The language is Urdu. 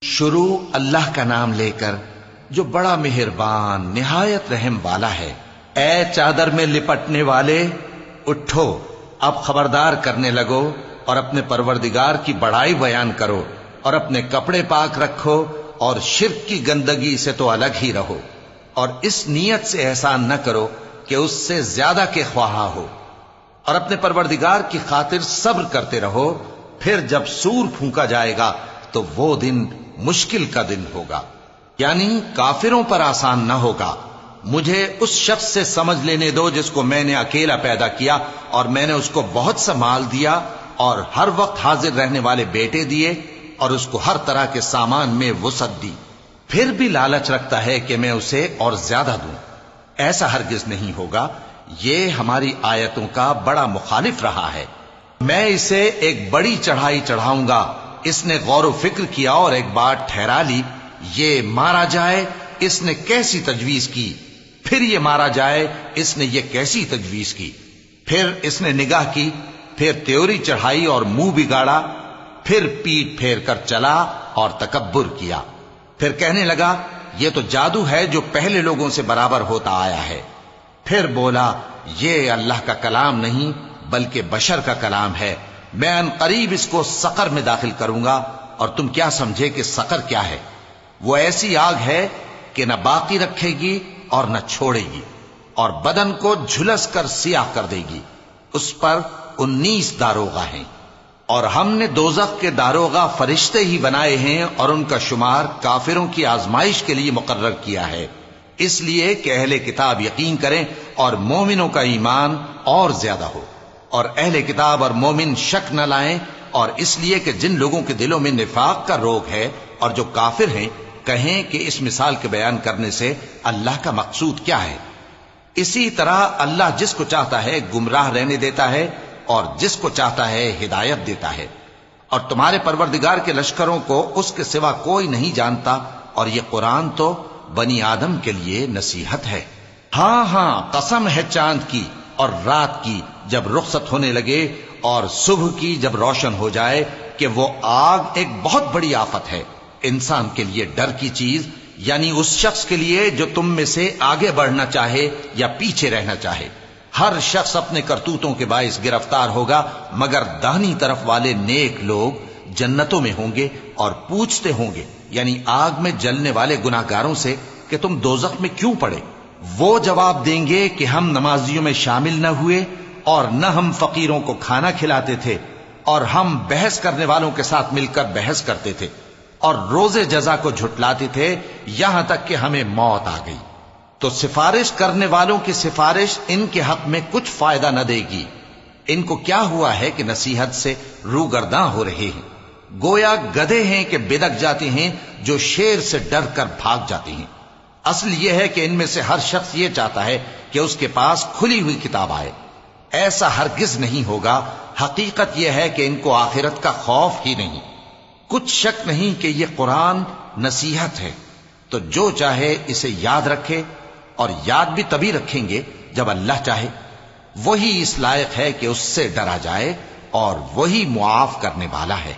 شروع اللہ کا نام لے کر جو بڑا مہربان نہایت رحم والا ہے۔ اے چادر میں لپٹنے والے، اٹھو، اب خبردار کرنے لگو اور اپنے پروردگار کی بڑائی بیان کرو اور اپنے کپڑے پاک رکھو اور شرک کی گندگی سے تو الگ ہی رہو، اور اس نیت سے احسان نہ کرو کہ اس سے زیادہ کے خواہاں ہو، اور اپنے پروردگار کی خاطر صبر کرتے رہو۔ پھر جب سور پھونکا جائے گا تو وہ دن مشکل کا دن ہوگا، یعنی کافروں پر آسان نہ ہوگا۔ مجھے اس شخص سے سمجھ لینے دو جس کو میں نے اکیلا پیدا کیا اور میں نے اس کو بہت سا مال دیا اور ہر وقت حاضر رہنے والے بیٹے دیے اور اس کو ہر طرح کے سامان میں وسعت دی، پھر بھی لالچ رکھتا ہے کہ میں اسے اور زیادہ دوں۔ ایسا ہرگز نہیں ہوگا، یہ ہماری آیتوں کا بڑا مخالف رہا ہے۔ میں اسے ایک بڑی چڑھائی چڑھاؤں گا۔ اس نے غور و فکر کیا اور ایک بات ٹھہرا لی، یہ مارا جائے، اس نے کیسی تجویز کی، پھر یہ مارا جائے، اس نے یہ کیسی تجویز کی۔ پھر اس نے نگاہ کی، پھر تیوری چڑھائی اور منہ بگاڑا، پھر پیٹ پھیر کر چلا اور تکبر کیا، پھر کہنے لگا یہ تو جادو ہے جو پہلے لوگوں سے برابر ہوتا آیا ہے۔ پھر بولا یہ اللہ کا کلام نہیں بلکہ بشر کا کلام ہے، میں ان قریب اس کو سقر میں داخل کروں گا، اور تم کیا سمجھے کہ سقر کیا ہے؟ وہ ایسی آگ ہے کہ نہ باقی رکھے گی اور نہ چھوڑے گی، اور بدن کو جھلس کر سیاہ کر دے گی۔ اس پر 19 داروغہ ہیں، اور ہم نے دوزخ کے داروغہ فرشتے ہی بنائے ہیں، اور ان کا شمار کافروں کی آزمائش کے لیے مقرر کیا ہے، اس لیے کہ اہل کتاب یقین کریں اور مومنوں کا ایمان اور زیادہ ہو، اور اہل کتاب اور مومن شک نہ لائیں، اور اس لیے کہ جن لوگوں کے دلوں میں نفاق کا روگ ہے اور جو کافر ہیں کہیں کہ اس مثال کے بیان کرنے سے اللہ کا مقصود کیا ہے۔ اسی طرح اللہ جس کو چاہتا ہے گمراہ رہنے دیتا ہے اور جس کو چاہتا ہے ہدایت دیتا ہے، اور تمہارے پروردگار کے لشکروں کو اس کے سوا کوئی نہیں جانتا، اور یہ قرآن تو بنی آدم کے لیے نصیحت ہے۔ ہاں ہاں، قسم ہے چاند کی اور رات کی جب رخصت ہونے لگے، اور صبح کی جب روشن ہو جائے، کہ وہ آگ ایک بہت بڑی آفت ہے، انسان کے لیے ڈر کی چیز، یعنی اس شخص کے لیے جو تم میں سے آگے بڑھنا چاہے یا پیچھے رہنا چاہے۔ ہر شخص اپنے کرتوتوں کے باعث گرفتار ہوگا، مگر داہنی طرف والے نیک لوگ جنتوں میں ہوں گے اور پوچھتے ہوں گے، یعنی آگ میں جلنے والے گناہگاروں سے کہ تم دوزخ میں کیوں پڑے؟ وہ جواب دیں گے کہ ہم نمازیوں میں شامل نہ ہوئے، اور نہ ہم فقیروں کو کھانا کھلاتے تھے، اور ہم بحث کرنے والوں کے ساتھ مل کر بحث کرتے تھے، اور روز جزا کو جھٹلاتے تھے، یہاں تک کہ ہمیں موت آ گئی۔ تو سفارش کرنے والوں کی سفارش ان کے حق میں کچھ فائدہ نہ دے گی۔ ان کو کیا ہوا ہے کہ نصیحت سے روگرداں ہو رہے ہیں، گویا گدھے ہیں کہ بدک جاتے ہیں جو شیر سے ڈر کر بھاگ جاتے ہیں۔ اصل یہ ہے کہ ان میں سے ہر شخص یہ چاہتا ہے کہ اس کے پاس کھلی ہوئی کتاب آئے، ایسا ہرگز نہیں ہوگا۔ حقیقت یہ ہے کہ ان کو آخرت کا خوف ہی نہیں۔ کچھ شک نہیں کہ یہ قرآن نصیحت ہے، تو جو چاہے اسے یاد رکھے، اور یاد بھی تبھی رکھیں گے جب اللہ چاہے۔ وہی اس لائق ہے کہ اس سے ڈرا جائے، اور وہی معاف کرنے والا ہے۔